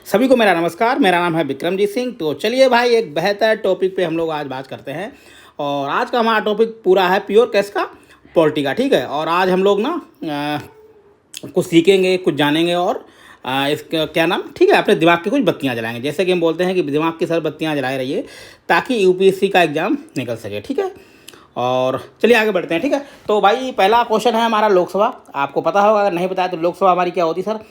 सभी को मेरा नमस्कार। मेरा नाम है विक्रमजीत सिंह। तो चलिए भाई, एक बेहतर टॉपिक पे हम लोग आज बात करते हैं। और आज का हमारा टॉपिक पूरा है प्योर कैश का, पॉलिटी का। ठीक है, और आज हम लोग ना कुछ सीखेंगे, कुछ जानेंगे और इसका क्या नाम, ठीक है, अपने दिमाग की कुछ बत्तियां जलाएंगे। जैसे कि हम बोलते हैं कि दिमाग की सर बत्तियां जलाए रहिए ताकि यूपीएससी का एग्ज़ाम निकल सके। ठीक है, और चलिए आगे बढ़ते हैं। ठीक है, तो भाई पहला क्वेश्चन है हमारा लोकसभा। आपको पता होगा, अगर नहीं पता है तो लोकसभा हमारी क्या होती है सर?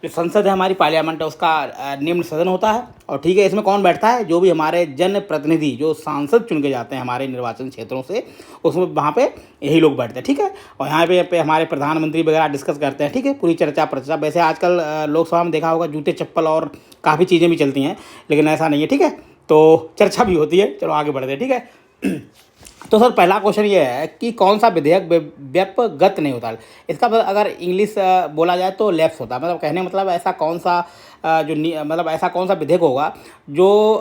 जो संसद है, हमारी पार्लियामेंट है, उसका निम्न सदन होता है। और ठीक है, इसमें कौन बैठता है? जो भी हमारे जन प्रतिनिधि, जो सांसद चुन के जाते हैं हमारे निर्वाचन क्षेत्रों से, उसमें वहाँ पे यही लोग बैठते हैं। ठीक है, और यहाँ पे हमारे प्रधानमंत्री वगैरह डिस्कस करते हैं। ठीक है, पूरी चर्चा प्रचर्चा। वैसे आजकल लोकसभा में देखा होगा जूते चप्पल और काफ़ी चीज़ें भी चलती हैं, लेकिन ऐसा नहीं है। ठीक है, तो चर्चा भी होती है। चलो आगे बढ़ते हैं। ठीक है, तो सर पहला क्वेश्चन ये है कि कौन सा विधेयक व्यपगत नहीं होता? इसका मतलब अगर इंग्लिश बोला जाए तो लैप्स होता है। मतलब कहने का मतलब ऐसा कौन सा मतलब ऐसा कौन सा विधेयक होगा जो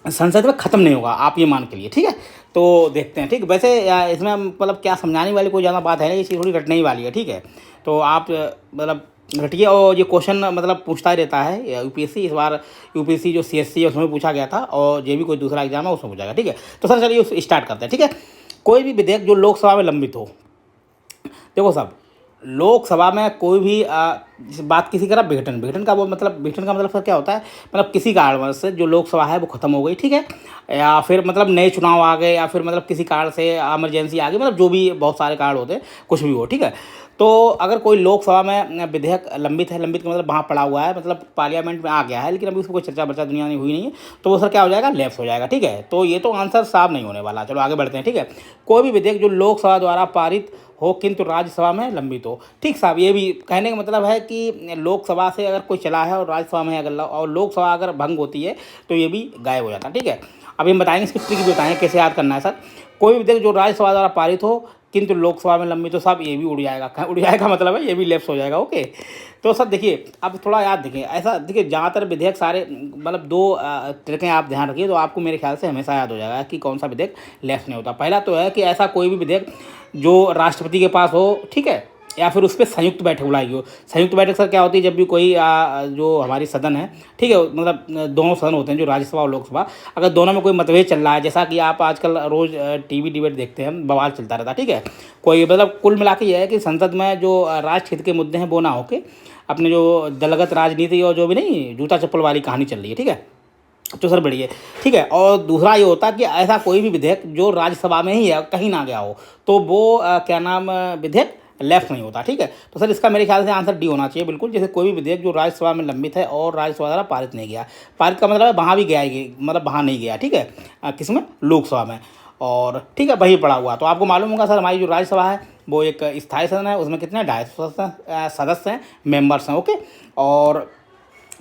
संसद में ख़त्म नहीं होगा, आप ये मान के लिए। ठीक है, तो देखते हैं। ठीक, वैसे इसमें मतलब क्या समझाने वाली कोई ज़्यादा बात है नहीं, इसी थोड़ी रटने ही वाली है। ठीक है, तो आप मतलब रटिए। और ये क्वेश्चन मतलब पूछता ही रहता है यूपीएससी। इस बार यूपीएससी जो सीएससी है उसमें पूछा गया था, और ये भी कोई दूसरा एग्जाम है उसमें पूछा गया। ठीक है, तो सर चलिए उस स्टार्ट करते हैं। ठीक है, कोई भी विधेयक जो लोकसभा में लंबित हो। देखो साहब, लोकसभा में कोई भी बात किसी का विघटन विघटन का वो मतलब विघटन का मतलब सर क्या होता है? मतलब किसी कारणवश से जो लोकसभा है वो खत्म हो गई। ठीक है, या फिर मतलब नए चुनाव आ गए, या फिर मतलब किसी कारण से इमरजेंसी आ गई, मतलब जो भी बहुत सारे कारण होते हैं, कुछ भी हो। ठीक है, तो अगर कोई लोकसभा में विधेयक लंबित है, लंबित का मतलब वहाँ पड़ा हुआ है, मतलब पार्लियामेंट में आ गया है, लेकिन अभी उसको कोई चर्चा वर्चा दुनिया में हुई नहीं है, तो वो सर क्या हो जाएगा? लैप्स हो जाएगा। ठीक है, तो ये तो आंसर साफ नहीं होने वाला। चलो आगे बढ़ते हैं। ठीक है, कोई भी विधेयक जो लोकसभा द्वारा पारित हो किंतु राज्यसभा में लंबित हो। ठीक साहब, ये भी कहने का मतलब है कि लोकसभा से अगर कोई चला है और राज्यसभा में अगर और लोकसभा अगर भंग होती है तो ये भी गायब हो जाता है। ठीक है, अभी हम बताएंगे, इसकी ट्रिक भी बताएंगे कैसे याद करना है सर। कोई भी विधेयक जो राज्यसभा द्वारा पारित हो किंतु लोकसभा में लंबित हो, साहब ये भी उड़ जाएगा। उड़ जाएगा मतलब है ये भी लेफ्ट हो जाएगा। ओके, तो सर देखिए, अब थोड़ा याद देखिए, ऐसा देखिए ज़्यादातर विधेयक सारे मतलब दो ट्रिकें आप ध्यान रखिए, तो आपको मेरे ख्याल से हमेशा याद हो जाएगा कि कौन सा विधेयक लेफ्ट नहीं होता। पहला तो है कि ऐसा कोई भी विधेयक जो राष्ट्रपति के पास हो, ठीक है, या फिर उस पर संयुक्त बैठक बुलाई हो। संयुक्त बैठक सर क्या होती है? जब भी कोई जो हमारी सदन है, ठीक है, मतलब दोनों सदन होते हैं, जो राज्यसभा और लोकसभा, अगर दोनों में कोई मतभेद चल रहा है, जैसा कि आप आजकल रोज़ टीवी डिबेट देखते हैं, बवाल चलता रहता है। ठीक है, कोई मतलब कुल मिला के ये है कि संसद में जो राष्ट्र हित के मुद्दे हैं वो ना होके अपने जो दलगत राजनीति और जो भी नहीं जूता चप्पल वाली कहानी चल रही है। ठीक है, तो सर बढ़िए। ठीक है, और दूसरा ये होता है कि ऐसा कोई भी विधेयक जो राज्यसभा में ही है, कहीं ना गया हो, तो वो क्या नाम विधेयक लेफ्ट नहीं होता। ठीक है, तो सर इसका मेरे ख्याल से आंसर डी होना चाहिए बिल्कुल। जैसे कोई भी विधेयक जो राज्यसभा में लंबित है और राज्यसभा द्वारा पारित नहीं गया, पारित का मतलब है वहाँ भी गया ही, मतलब वहाँ नहीं गया। ठीक है, किसमें? लोकसभा में। और ठीक है, वही पड़ा हुआ। तो आपको मालूम होगा सर, हमारी जो राज्यसभा है वो एक स्थायी सदन है, उसमें कितने 250 सदस्य हैं, मेंबर्स हैं। ओके, और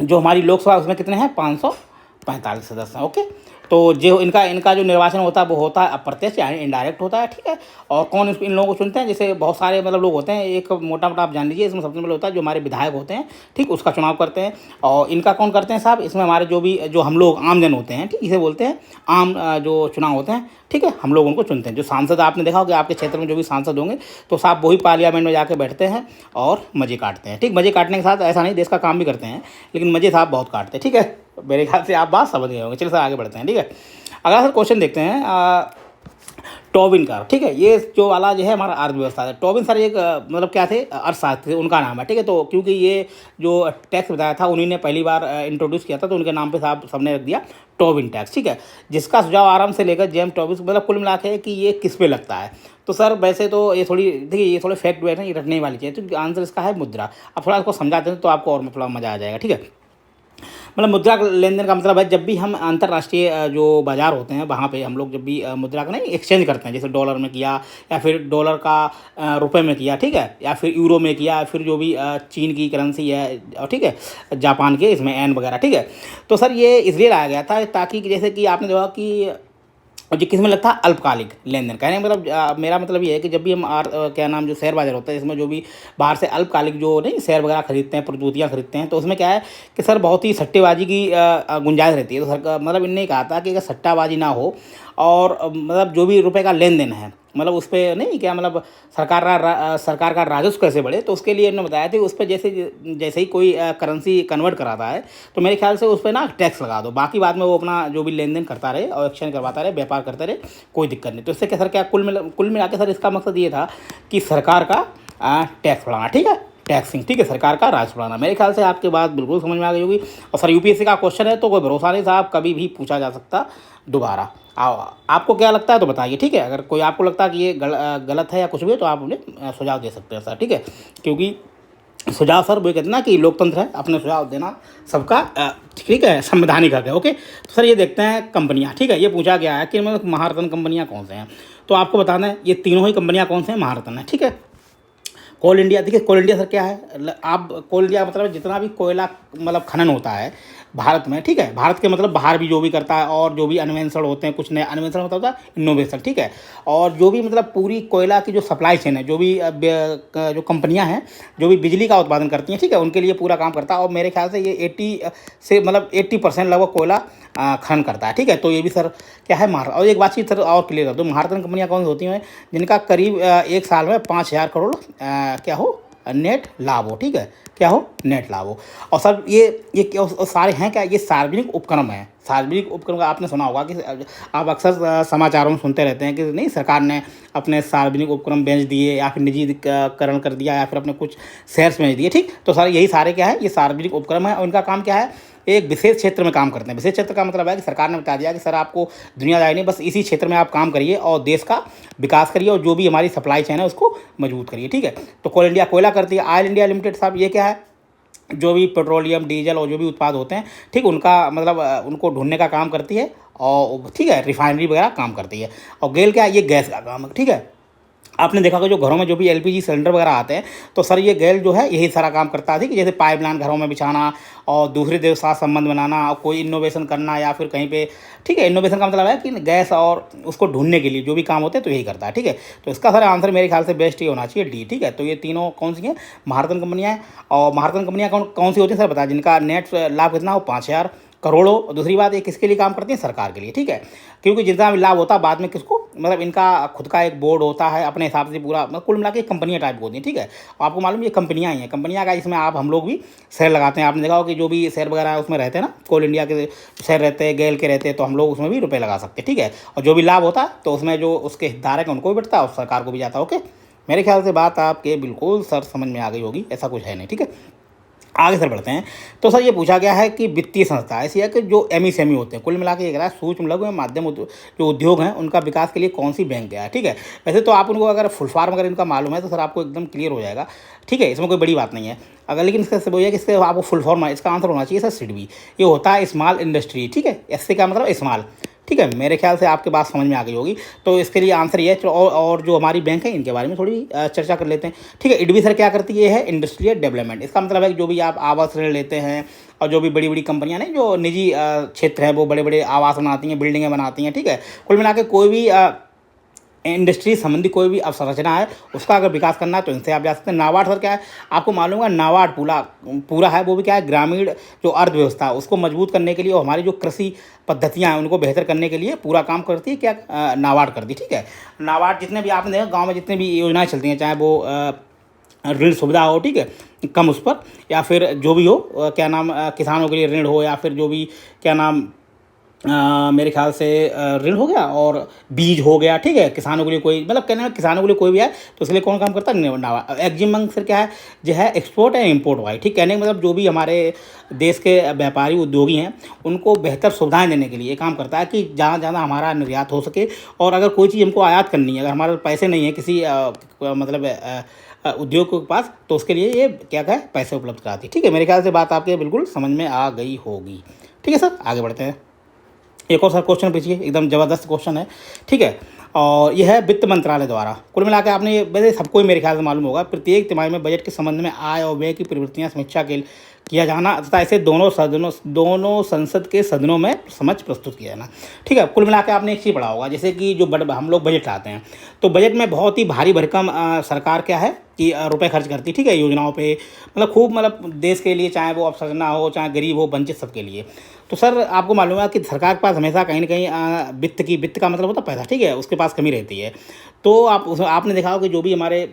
जो हमारी लोकसभा है उसमें कितने हैं? 545 सदस्य हैं। ओके, तो जो इनका इनका जो निर्वाचन होता है वो होता है अप्रत्यक्ष, यानी इनडायरेक्ट होता है। ठीक है, और कौन इन लोगों को चुनते हैं? जैसे बहुत सारे मतलब लोग होते हैं, एक मोटा मोटा आप जान लीजिए, इसमें सबसे पहले होता है जो हमारे विधायक होते हैं, ठीक, उसका चुनाव करते हैं। और इनका कौन करते हैं साहब? इसमें हमारे जो भी जो हम लोग आमजन होते हैं, ठीक, इसे बोलते हैं आम जो चुनाव होते हैं। ठीक है, हम लोग उनको चुनते हैं। जो सांसद आपने देखा होगा आपके क्षेत्र में जो भी सांसद होंगे, तो साहब वही पार्लियामेंट में जाके बैठते हैं और मजे काटते हैं। ठीक, मजे काटने के साथ ऐसा नहीं देश का काम भी करते हैं, लेकिन मजे साहब बहुत काटते हैं। ठीक है, मेरे ख्याल से आप बात समझ गए होंगे। चलिए सर आगे बढ़ते हैं। ठीक है, अगला सर क्वेश्चन देखते हैं टोबिन का। ठीक है, ये जो वाला जो है हमारा अर्थव्यवस्था है। टोबिन सर एक मतलब क्या थे? अर्थशास्त्री थे, उनका नाम है। ठीक है, तो क्योंकि ये जो टैक्स बताया था उन्हीं ने पहली बार इंट्रोड्यूस किया था, तो उनके नाम पे साहब सबने रख दिया टोबिन टैक्स। ठीक है, जिसका सुझाव आराम से लेकर जेम्स टोबिन, मतलब कुल मिला के कि ये किस पे लगता है। तो सर वैसे तो ये थोड़ी देखिए, ये थोड़े फैक्ट है ना, ये रखने वाली चाहिए। तो आंसर इसका है मुद्रा। अब थोड़ा इसको समझाते हैं तो आपको और थोड़ा मज़ा आ जाएगा। ठीक है, मतलब मुद्रा लेन देन का मतलब है जब भी हम अंतर्राष्ट्रीय जो बाजार होते हैं वहाँ पे हम लोग जब भी मुद्रा का नहीं एक्सचेंज करते हैं, जैसे डॉलर में किया, या फिर डॉलर का रुपए में किया, ठीक है, या फिर यूरो में किया, या फिर जो भी चीन की करेंसी है, और ठीक है, जापान के इसमें एन वगैरह। ठीक है, तो सर ये इसलिए लाया गया था ताकि जैसे कि आपने देखा कि और जो किसमें लगता है? अल्पकालिक लेन देन। कहने का मतलब मेरा मतलब ये है कि जब भी हम क्या नाम जो शेयर बाजार होता है, इसमें जो भी बाहर से अल्पकालिक जो नहीं शेयर वगैरह खरीदते हैं, प्रतिभूतियाँ खरीदते हैं, तो उसमें क्या है कि सर बहुत ही सट्टेबाजी की गुंजाइश रहती है। तो सर मतलब इनने कहा था कि अगर सट्टाबाजी ना हो और मतलब जो भी रुपए का लेन देन है मतलब उस पर नहीं क्या मतलब सरकार का राजस्व कैसे बढ़े, तो उसके लिए इन्होंने बताया था कि उस पर जैसे जैसे ही कोई करेंसी कन्वर्ट कराता है तो मेरे ख्याल से उस पर ना टैक्स लगा दो, बाकी बाद में वो अपना जो भी लेन देन करता रहे और एक्सचेंज करवाता रहे, व्यापार करते रहे, कोई दिक्कत नहीं। तो इससे क्या सर, क्या कुल मिला के सर इसका मकसद ये था कि सरकार का टैक्स बढ़ाना, ठीक है, टैक्सिंग, ठीक है, सरकार का राजस्व बढ़ाना। मेरे ख्याल से आपकी बात बिल्कुल समझ में आ गई होगी। और सर यूपीएससी का क्वेश्चन है तो कोई भरोसा नहीं साहब, कभी भी पूछा जा सकता दोबारा। आपको क्या लगता है तो बताइए, ठीक है। अगर कोई आपको लगता है कि ये गलत है या कुछ भी, तो आप उन्हें सुझाव दे सकते हैं सर, ठीक है। क्योंकि सुझाव सर वो कहते हैं ना कि लोकतंत्र है, अपने सुझाव देना सबका ठीक है, संवैधानिक हक है। ओके, तो सर ये देखते हैं कंपनियां, ठीक है। ये पूछा गया है कि मतलब महारत्न कंपनियां कौन से हैं, तो आपको बताना है ये तीनों ही कंपनियां कौन से हैं, महारत्न है, ठीक है। कोल इंडिया, देखिए कोल इंडिया सर क्या है, आप कोल इंडिया मतलब जितना भी कोयला मतलब खनन होता है भारत में, ठीक है, भारत के मतलब बाहर भी जो भी करता है, और जो भी अन्वेषण होते हैं, कुछ नए अन्वेषण मतलब होता है इनोवेशन, ठीक है। और जो भी मतलब पूरी कोयला की जो सप्लाई चेन है, जो भी जो कंपनियां हैं जो भी बिजली का उत्पादन करती हैं, ठीक है, उनके लिए पूरा काम करता है। और मेरे ख्याल से ये 80% लगभग कोयला खनन करता है, ठीक है। तो ये भी सर क्या है और एक बात चीज़ सर और क्लियर कर दो, महारत्न कंपनियां कौन सी होती हैं, जिनका करीब एक साल में 5,000 करोड़ क्या हो नेट लाभ हो, ठीक है, क्या हो नेट लाभ हो। और सर ये क्या सारे हैं क्या, ये सार्वजनिक उपक्रम है। सार्वजनिक उपक्रम का आपने सुना होगा कि आप अक्सर समाचारों में सुनते रहते हैं कि नहीं सरकार ने अपने सार्वजनिक उपक्रम बेच दिए या फिर निजीकरण कर दिया या फिर अपने कुछ शेयर्स बेच दिए, ठीक। तो सर यही सारे क्या है, ये सार्वजनिक उपक्रम है और इनका काम क्या है, एक विशेष क्षेत्र में काम करते हैं। विशेष क्षेत्र का मतलब है कि सरकार ने बता दिया कि सर आपको दुनियादारी नहीं, बस इसी क्षेत्र में आप काम करिए और देश का विकास करिए और जो भी हमारी सप्लाई चेन है उसको मजबूत करिए, ठीक है। तो कोल इंडिया कोयला करती है, ऑयल इंडिया लिमिटेड साहब ये क्या है, जो भी पेट्रोलियम डीजल और जो भी उत्पाद होते हैं, ठीक, उनका मतलब उनको ढूंढने का काम करती है और ठीक है, रिफाइनरी वगैरह काम करती है। और गेल क्या है, ये गैस का काम है, ठीक है। आपने देखा कि जो घरों में जो भी एलपीजी सिलेंडर वगैरह आते हैं, तो सर ये गैल जो है यही सारा काम करता है कि जैसे पाइपलाइन घरों में बिछाना और दूसरे देश के साथ संबंध बनाना और कोई इनोवेशन करना या फिर कहीं पे, ठीक है, इनोवेशन का मतलब है कि गैस और उसको ढूंढने के लिए जो भी काम होते हैं तो यही करता है, ठीक है। तो इसका सर आंसर मेरे ख्याल से बेस्ट ये होना चाहिए डी, ठीक है। तो ये तीनों कौन सी हैं, महारत्न कंपनियाँ हैं। और महारत्न कंपनियाँ कौन सी होती हैं सर बता, जिनका नेट लाभ कितना हो 5,000 करोड़ों। और दूसरी बात ये किसके लिए काम करती हैं, सरकार के लिए, ठीक है। क्योंकि जितना भी लाभ होता है बाद में किसको, मतलब इनका खुद का एक बोर्ड होता है अपने हिसाब से पूरा, मतलब कुल मिला के कंपनियाँ टाइप होती हैं, ठीक है। और आपको मालूम ये कंपनियाँ ही हैं, कंपनियाँ का इसमें आप हम लोग भी शेयर लगाते हैं। आपने देखा हो कि जो भी शेयर वगैरह उसमें रहते हैं ना, कोल इंडिया के शेयर रहते हैं, गेल के रहते हैं, तो हम लोग उसमें भी रुपये लगा सकते हैं, ठीक है। और जो भी लाभ होता है तो उसमें जो उसके हितधारक हैं उनको भी बढ़ता है और सरकार को भी जाता है। ओके, मेरे ख्याल से बात आपके बिल्कुल सर समझ में आ गई होगी, ऐसा कुछ है नहीं, ठीक है। आगे सर बढ़ते हैं। तो सर ये पूछा गया है कि वित्तीय संस्था ऐसी है कि जो एमईएसएमई होते हैं, कुल मिला के एक रहा सूक्ष्म लघु एवं माध्यम जो उद्योग हैं उनका विकास के लिए कौन सी बैंक है, ठीक है। वैसे तो आप उनको अगर फुल फॉर्म अगर इनका मालूम है तो सर आपको एकदम क्लियर हो जाएगा, ठीक है, इसमें कोई बड़ी बात नहीं है। अगर लेकिन इसका बोलिए कि इसके आपको फुल फॉर्म इसका आंसर होना चाहिए सर सिडबी। ये होता है स्मॉल इंडस्ट्री, ठीक है, इससे क्या मतलब स्मॉल, ठीक है। मेरे ख्याल से आपके बात समझ में आ गई होगी। तो इसके लिए आंसर ये है। और जो हमारी बैंक है इनके बारे में थोड़ी चर्चा कर लेते हैं, ठीक है। इडबी सर क्या करती है, ये है इंडस्ट्रियल डेवलपमेंट। इसका मतलब है कि जो भी आप आवास ऋण लेते हैं और जो भी बड़ी बड़ी कंपनियां नहीं जो निजी क्षेत्र है वो बड़े बड़े आवास बनाती हैं, बिल्डिंगें बनाती हैं, ठीक है। कुल मिला के कोई भी इंडस्ट्री संबंधी कोई भी अवसंरचना है उसका अगर विकास करना है तो इनसे आप जा सकते हैं। नाबार्ड सर क्या है, आपको मालूम है नाबार्ड पूरा है, वो भी क्या है, ग्रामीण जो अर्थव्यवस्था है उसको मजबूत करने के लिए और हमारी जो कृषि पद्धतियाँ हैं उनको बेहतर करने के लिए पूरा काम करती है क्या, नाबार्ड करती, ठीक है। नाबार्ड जितने भी आपने देखा गाँव में जितने भी योजनाएँ चलती हैं, चाहे वो ऋण सुविधा हो, ठीक है, कम उस पर, या फिर जो भी हो क्या नाम किसानों के लिए ऋण हो, या फिर जो भी क्या नाम मेरे ख्याल से ऋण हो गया और बीज हो गया, ठीक है, किसानों के लिए कोई मतलब कहने में किसानों के लिए कोई भी है तो इसके लिए कौन काम करता है, नाबार्ड। एग्जिम बैंक फिर क्या है, जो है एक्सपोर्ट एंड इम्पोर्ट वाई, ठीक, कहने का मतलब जो भी हमारे देश के व्यापारी उद्योगी हैं उनको बेहतर सुविधाएं देने के लिए ये काम करता है कि जहाँ ज़्यादा हमारा निर्यात हो सके। और अगर कोई चीज़ हमको आयात करनी है, अगर हमारे पैसे नहीं है किसी मतलब उद्योग के पास, तो उसके लिए ये क्या है, पैसे उपलब्ध कराती है, ठीक है। मेरे ख्याल से बात आपके बिल्कुल समझ में आ गई होगी, ठीक है सर। आगे बढ़ते हैं, एक और सर क्वेश्चन पूछिए, एकदम ज़बरदस्त क्वेश्चन है, ठीक है। और यह है वित्त मंत्रालय द्वारा, कुल मिलाकर आपने वैसे सबको ही मेरे ख्याल से मालूम होगा, प्रत्येक तिमाही में बजट के संबंध में आय और व्यय की प्रवृत्तियाँ समीक्षा किया जाना तथा इसे दोनों संसद के सदनों में समझ प्रस्तुत किया जाना। ठीक है, कुल मिला के आपने एक चीज़ पढ़ा होगा, जैसे कि जो हम लोग बजट लाते हैं तो बजट में बहुत ही भारी भरकम सरकार क्या है कि रुपए खर्च करती, ठीक है, योजनाओं पे, मतलब खूब, मतलब देश के लिए, चाहे वो अवसरना हो, चाहे गरीब हो, वंचित, सबके लिए। तो सर आपको मालूम है कि सरकार के पास हमेशा कहीं ना कहीं वित्त का मतलब होता है पैसा, ठीक है, उसके पास कमी रहती है। तो आपने देखा हो कि जो भी हमारे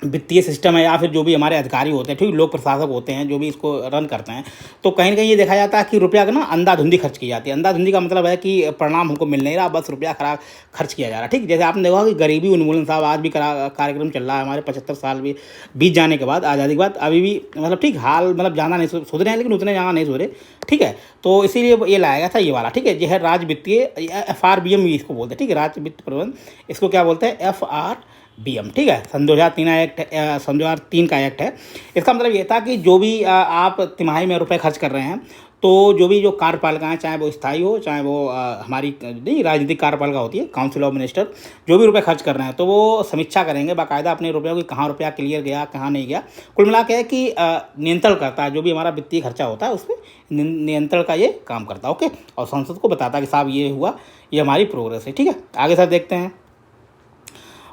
वित्तीय सिस्टम है या फिर जो भी हमारे अधिकारी होते हैं, ठीक, लोक प्रशासक होते हैं जो भी इसको रन करते हैं, तो कहीं ना कहीं ये देखा जाता है कि रुपया का ना अंधाधुंधी खर्च की जाती है। अंधाधुंधी का मतलब है कि परिणाम हमको मिल नहीं रहा, बस रुपया खराब खर्च किया जा रहा है। ठीक, जैसे आपने देखा कि गरीबी उन्मूलन साहब आज भी कार्यक्रम चल रहा है, हमारे 75 साल भी बीत जाने के बाद, आज़ादी के बाद अभी भी, मतलब ठीक हाल, मतलब ज़्यादा नहीं सुधरे हैं लेकिन उतने ज़्यादा नहीं सुधरे। ठीक है, तो इसीलिए ये लाया गया था ये वाला। ठीक है, यह है राज्य वित्तीय FRBM इसको बोलते हैं। ठीक है, राज्य वित्त प्रबंधन, इसको क्या बोलते हैं, FRBM। ठीक है, सन 2003 का एक्ट है। इसका मतलब ये था कि जो भी आप तिमाही में रुपए खर्च कर रहे हैं, तो जो भी जो कार्यपालिका हैं, चाहे वो स्थायी हो, चाहे वो हमारी नहीं राजनीतिक कार्यपालिका होती है, काउंसिल ऑफ मिनिस्टर, जो भी रुपए खर्च कर रहे हैं तो वो समीक्षा करेंगे बाकायदा अपने रुपयों की, कहाँ रुपया क्लियर गया, कहाँ नहीं गया। कुल मिला के है कि नियंत्रण करता है, जो भी हमारा वित्तीय खर्चा होता है उस पर नियंत्रण का ये काम करता है। ओके, और संसद को बताता है कि साहब ये हुआ, ये हमारी प्रोग्रेस है। ठीक है, आगे सर देखते हैं।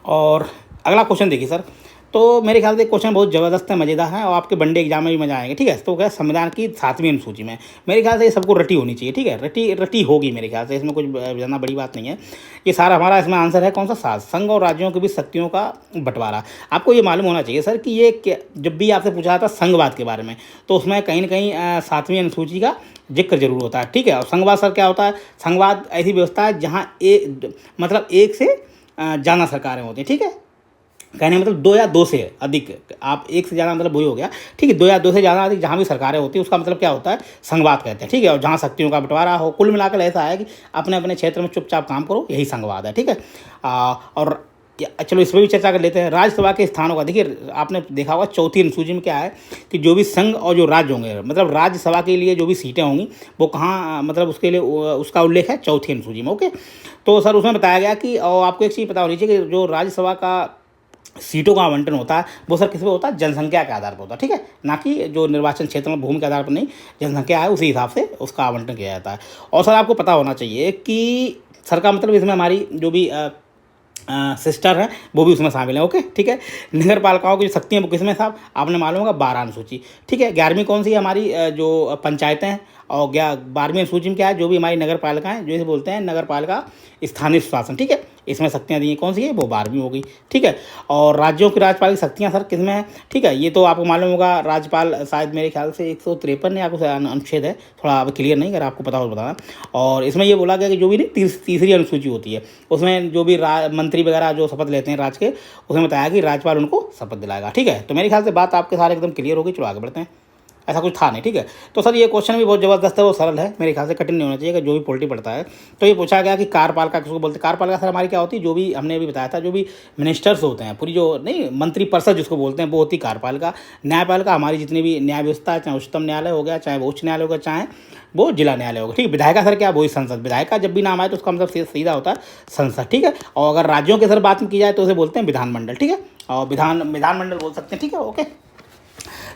और अगला क्वेश्चन देखिए सर, तो मेरे ख्याल से क्वेश्चन बहुत ज़बरदस्त है, मज़ेदार है और आपके वनडे एग्जाम में भी मज़ा आएंगे। ठीक है, तो क्या संविधान की 7वीं अनुसूची में मेरे ख्याल से ये सबको रटी होनी चाहिए। ठीक है, रटी होगी मेरे ख्याल से, इसमें कुछ ज़्यादा बड़ी बात नहीं है। ये सारा हमारा इसमें आंसर है कौन सा, 7, संघ और राज्यों के बीच शक्तियों का बंटवारा। आपको ये मालूम होना चाहिए सर कि ये जब भी आपसे पूछा जाता संघवाद के बारे में, तो उसमें कहीं ना कहीं 7वीं अनुसूची का जिक्र जरूर होता है। ठीक है, और संघवाद सर क्या होता है, संघवाद ऐसी व्यवस्था है जहाँ मतलब एक से ज़्यादा सरकारें होती हैं। ठीक है, कहने मतलब 2 या 2 से अधिक, आप एक से ज़्यादा मतलब वही हो गया। ठीक है, 2 या 2 से ज़्यादा अधिक जहाँ भी सरकारें होती है उसका मतलब क्या होता है, संघवाद कहते हैं। ठीक है, और जहाँ शक्तियों का बंटवारा हो, कुल मिलाकर ऐसा है कि अपने अपने क्षेत्र में चुपचाप काम करो, यही संघवाद है। ठीक है, और चलो इस पर भी चर्चा कर लेते हैं। राज्यसभा के स्थानों का देखिए, आपने देखा होगा 4वीं अनुसूची में क्या है कि जो भी संघ और जो राज्य होंगे, मतलब राज्यसभा के लिए जो भी सीटें होंगी वो कहाँ, मतलब उसके लिए उसका उल्लेख है 4वीं अनुसूची में। ओके, तो सर उसमें बताया गया कि, और आपको एक चीज़ पता होनी चाहिए कि जो राज्यसभा का सीटों का आवंटन होता है वो सर किस पे होता है, जनसंख्या के आधार पर होता है। ठीक है, ना कि जो निर्वाचन क्षेत्र में भूमि के आधार पर नहीं, जनसंख्या है उसी हिसाब से उसका आवंटन किया जाता है। और सर आपको पता होना चाहिए कि सर का मतलब इसमें हमारी जो भी सिस्टर हैं वो भी उसमें शामिल है। ओके, ठीक है, नगर पालिकाओं की जो शक्ति हैं वो किसमें साहब, आपने मालूम होगा 12 अनुसूची। ठीक है, 11वीं कौन सी है, हमारी जो पंचायतें हैं, और 12वीं अनुसूची में क्या है, जो भी हमारी नगर पालिका हैं, जो इसे बोलते हैं नगर पालिका स्थानीय शासन। ठीक है, इसमें शक्तियाँ दी हैं, कौन सी है, वो 12वीं हो गई। ठीक है, और राज्यों की राज्यपाल की शक्तियाँ सर किसमें है, ठीक है, ये तो आपको मालूम होगा, राज्यपाल शायद मेरे ख्याल से 153 या कुछ अनुच्छेद है, थोड़ा अब क्लियर नहीं, अगर आपको पता हो तो बताना। और इसमें ये बोला गया कि जो भी तीसरी अनुसूची होती है उसमें जो भी मंत्री वगैरह जो शपथ लेते हैं राज्य के, उसमें बताया कि राज्यपाल उनको शपथ दिलाएगा। ठीक है, तो मेरे ख्याल से बात आपके सारे एकदम क्लियर होगी। चलो आगे बढ़ते हैं, ऐसा कुछ था नहीं। ठीक है, तो सर ये क्वेश्चन भी बहुत ज़बरदस्त है, वो सरल है, मेरे ख्याल से कठिन नहीं होना चाहिए कि जो भी पॉलिटी पढ़ता है। तो ये पूछा गया कि कार्यपालिका किसको बोलते हैं। कार्यपालिका सर हमारी क्या होती है, जो भी हमने अभी बताया था, जो भी मिनिस्टर्स होते हैं, पूरी जो नहीं मंत्री परिषद जिसको बोलते हैं, वो होती कार्यपालिका। न्यायपालिका हमारी जितनी भी न्याय व्यवस्था है, चाहे उच्चतम न्यायालय हो गया, चाहे वो उच्च न्यायालय होगा, चाहे वो जिला न्यायालय होगा। ठीक है, विधायिका सर क्या, वही संसद। विधायिका जब भी नाम आए तो उसका मतलब सीधा होता है संसद। ठीक है, और अगर राज्यों के सर बात की जाए तो उसे बोलते हैं विधानमंडल। ठीक है, और विधानमंडल बोल सकते हैं। ठीक है, ओके,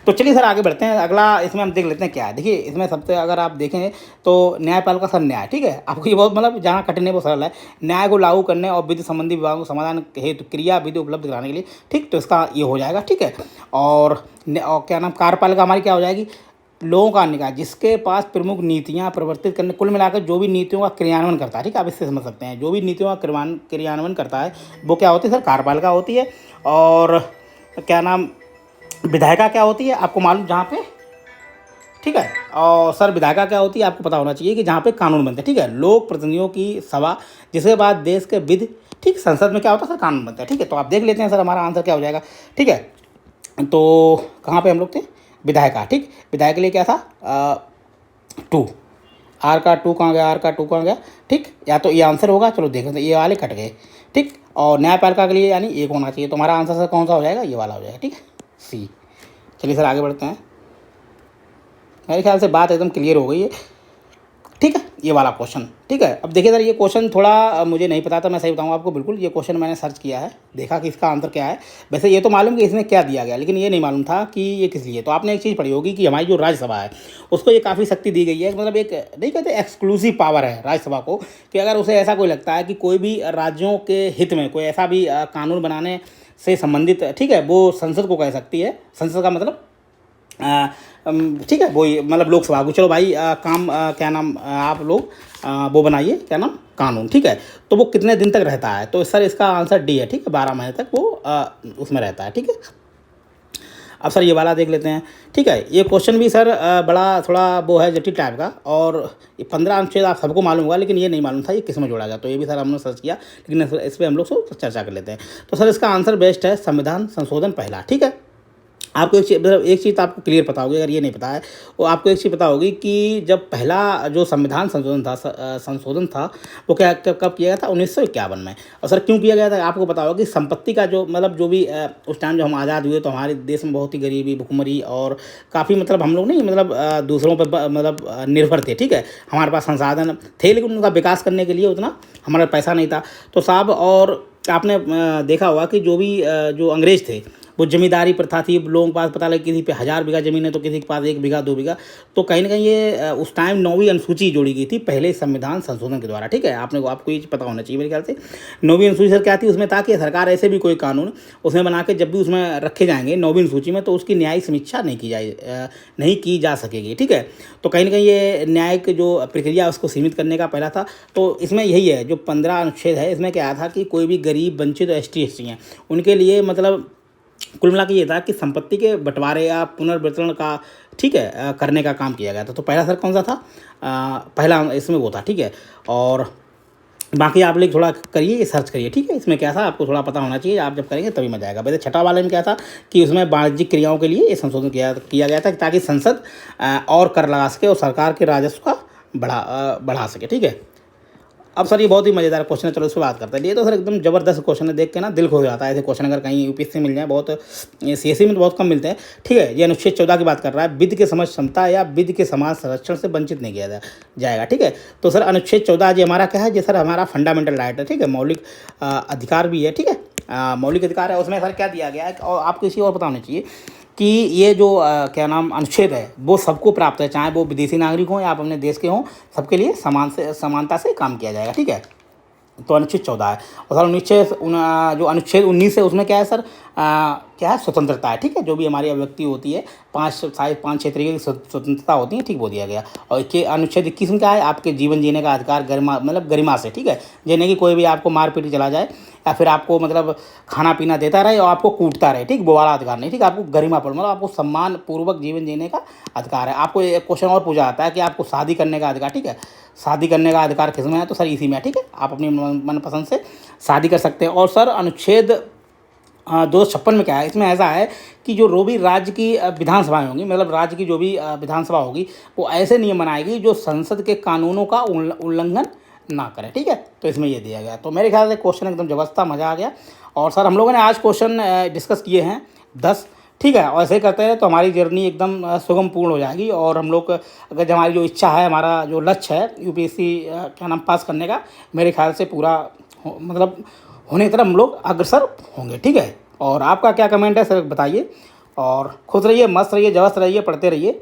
तो चलिए सर आगे बढ़ते हैं। अगला इसमें हम देख लेते हैं क्या है। देखिए इसमें सबसे अगर आप देखें तो न्यायपालिका सर न्याय। ठीक है, आपको ये बहुत मतलब जहाँ कठिन है वो सरल है। न्याय को लागू करने और विधि संबंधी विभागों को समाधान हेतु क्रिया विधि उपलब्ध कराने के लिए, ठीक, तो इसका ये हो जाएगा। ठीक है, और क्या नाम, कार्यपालिका हमारी क्या हो जाएगी, लोगों का निकाय, जिसके पास प्रमुख नीतियाँ प्रवर्तित करने, कुल मिलाकर जो भी नीतियों का क्रियान्वयन करता है। ठीक है, आप इससे समझ सकते हैं, जो भी नीतियों का क्रियान्वयन करता है वो क्या होती है सर, कार्यपालिका होती है। और क्या नाम, विधायिका क्या होती है, आपको मालूम जहाँ पे, ठीक है, और सर विधायिका क्या होती है आपको पता होना चाहिए कि जहाँ पे कानून बनते हैं। ठीक है, लोक प्रतिनिधियों की सभा, जिसके बाद देश के विधि, ठीक, संसद में क्या होता है सर, कानून बनता है। ठीक है, तो आप देख लेते हैं सर हमारा आंसर क्या हो जाएगा। ठीक है, तो कहाँ पे हम लोग थे, विधायिका। ठीक, विधायक के लिए क्या था, 2, आर का 2 कहाँ गया, आर का 2 कहाँ गया। ठीक, या तो ये आंसर होगा, चलो देखें, तो ये वाले कट गए। ठीक, और न्यायपालिका के लिए यानी 1 होना चाहिए, तो हमारा आंसर सर कौन सा हो जाएगा, ये वाला हो जाएगा। ठीक है, सी। चलिए सर आगे बढ़ते हैं, मेरे ख्याल से बात एकदम क्लियर हो गई है। ठीक है, ये वाला क्वेश्चन, ठीक है। अब देखिए सर, ये क्वेश्चन थोड़ा मुझे नहीं पता था, मैं सही बताऊँ आपको बिल्कुल। ये क्वेश्चन मैंने सर्च किया है, देखा कि इसका आंसर क्या है। वैसे ये तो मालूम कि इसमें क्या दिया गया, लेकिन ये नहीं मालूम था कि ये किस लिए। तो आपने एक चीज़ पढ़ी होगी कि हमारी जो राज्यसभा है उसको ये काफ़ी शक्ति दी गई है, मतलब एक नहीं कहते एक्सक्लूसिव पावर है राज्यसभा को, कि अगर उसे ऐसा कोई लगता है कि कोई भी राज्यों के हित में कोई ऐसा भी कानून बनाने से संबंधित, ठीक है, वो संसद को कह सकती है। संसद का मतलब ठीक है, वही मतलब लोकसभा को, चलो भाई काम क्या नाम आप लोग वो बनाइए, क्या नाम, कानून, ठीक है। तो वो कितने दिन तक रहता है, तो सर इसका आंसर डी है, ठीक है, 12 महीने तक वो उसमें रहता है, ठीक है। अब सर ये वाला देख लेते हैं, ठीक है। ये क्वेश्चन भी सर बड़ा थोड़ा वो है जटिल टाइप का, और ये 15 अनुच्छेद आप सबको मालूम होगा, लेकिन ये नहीं मालूम था ये किस में जोड़ा गया। तो ये भी सर हमने सर्च किया, लेकिन इस पर हम लोग चर्चा कर लेते हैं। तो सर इसका आंसर बेस्ट है संविधान संशोधन पहला, ठीक है। आपको एक चीज़, मतलब एक चीज़ तो आपको क्लियर पता होगी, अगर ये नहीं पता है वो आपको एक चीज़ पता होगी कि जब पहला जो संविधान संशोधन था वो क्या कब किया गया था, 1951 में। और सर क्यों किया गया था, आपको पता होगा कि संपत्ति का जो मतलब जो भी उस टाइम जो हम आज़ाद हुए तो हमारे देश में बहुत ही गरीबी, भुखमरी और काफ़ी मतलब हम लोग नहीं मतलब दूसरों पर मतलब निर्भर थे, ठीक है। हमारे पास संसाधन थे लेकिन उनका विकास करने के लिए उतना हमारा पैसा नहीं था। तो साहब, और आपने देखा होगा कि जो भी जो अंग्रेज़ थे वो जमींदारी प्रथा थी, लोगों के पास पता लगे किसी पे 1000 बीघा ज़मीन है तो किसी के पास 1 बीघा 2 बीघा। तो कहीं ना कहीं ये उस टाइम 9वीं अनुसूची जोड़ी गई थी पहले संविधान संशोधन के द्वारा, ठीक है। आपको ये पता होना चाहिए मेरे ख्याल से। 9वीं अनुसूची सर क्या थी, उसमें था कि सरकार ऐसे भी कोई कानून उसमें बना के जब भी उसमें रखे जाएंगे 9वीं अनुसूची में, तो उसकी न्यायिक समीक्षा नहीं की जा सकेगी, ठीक है। तो कहीं ना कहीं ये न्यायिक जो प्रक्रिया उसको सीमित करने का पहला था। तो इसमें यही है, जो 15 अनुच्छेद है इसमें क्या था कि कोई भी गरीब, वंचित, ST SC हैं उनके लिए मतलब कुल मिला के ये था कि संपत्ति के बंटवारे या पुनर्वितरण का, ठीक है, करने का काम किया गया था। तो पहला सर कौन सा था, पहला इसमें वो था, ठीक है। और बाकी आप लोग थोड़ा करिए, सर्च करिए, ठीक है। इसमें क्या था आपको थोड़ा पता होना चाहिए, आप जब करेंगे तभी मजा आएगा। वैसे छठा वाले में क्या था कि उसमें वाणिज्यिक क्रियाओं के लिए ये संशोधन किया गया था ताकि संसद और कर लगा सके और सरकार के राजस्व का बढ़ा सके, ठीक है। अब सर ये बहुत ही मज़ेदार क्वेश्चन है, चलो इस पर बात करते हैं। ये तो सर एकदम ज़बरदस्त क्वेश्चन है, देख के ना दिल खो जाता है। ऐसे क्वेश्चन अगर कहीं UPSC मिल जाए, बहुत CSE में तो बहुत कम मिलते हैं, ठीक है। ये अनुच्छेद 14 की बात कर रहा है, विधि के समझ क्षमता या विधि के समाज संरक्षण से वंचित नहीं किया जाएगा, ठीक है। तो सर अनुच्छेद 14 जी हमारा क्या है, ये सर हमारा फंडामेंटल राइट है, ठीक है, मौलिक अधिकार भी है, ठीक है। मौलिक अधिकार है, उसमें सर क्या दिया गया है, और आपको इसी और पता होना चाहिए कि ये जो क्या नाम अनुच्छेद है वो सबको प्राप्त है, चाहे वो विदेशी नागरिक हों या आप अपने देश के हों, सबके लिए समानता से काम किया जाएगा, ठीक है। तो अनुच्छेद 14 है। और सर जो अनुच्छेद 19 है उसमें क्या है सर, क्या है, स्वतंत्रता है, ठीक है। जो भी हमारी अभिव्यक्ति होती है, 5 6 तरीके की स्वतंत्रता होती है, ठीक, वो दिया गया। और के अनुच्छेद 21 में क्या है, आपके जीवन जीने का अधिकार, गरिमा मतलब गरिमा से, ठीक है। यानी कि कोई भी आपको मार पीट चला जाए या फिर आपको मतलब खाना पीना देता रहे और आपको कूटता रहे, ठीक, वो वाला अधिकार नहीं, ठीक। आपको गरिमा पर मतलब आपको सम्मान पूर्वक जीवन जीने का अधिकार है। आपको एक क्वेश्चन और पूछा जाता है कि आपको शादी करने का अधिकार, ठीक है। शादी करने का अधिकार किस में है, तो सर इसी में है, ठीक है। आप अपनी मनपसंद से शादी कर सकते हैं। और सर अनुच्छेद 256 में क्या है, इसमें ऐसा है कि जो भी राज्य की विधानसभाएं होंगी, मतलब राज्य की जो भी विधानसभा होगी, वो ऐसे नियम बनाएगी जो संसद के कानूनों का उल्लंघन ना करें, ठीक है। तो इसमें ये दिया गया। तो मेरे ख्याल से क्वेश्चन एकदम जबरदस्त था, मज़ा आ गया। और सर हम लोगों ने आज क्वेश्चन डिस्कस किए हैं 10, ठीक है। और ऐसे ही करते रहे तो हमारी जर्नी एकदम सुगम पूर्ण हो जाएगी। और हम लोग अगर हमारी जो इच्छा है, हमारा जो लक्ष्य है UPSC क्या नाम पास करने का, मेरे ख्याल से पूरा मतलब होने की तरफ हम लोग अग्रसर होंगे, ठीक है। और आपका क्या कमेंट है सर बताइए। और खुश रहिए, मस्त रहिए, जबरदस्त रहिए, पढ़ते रहिए।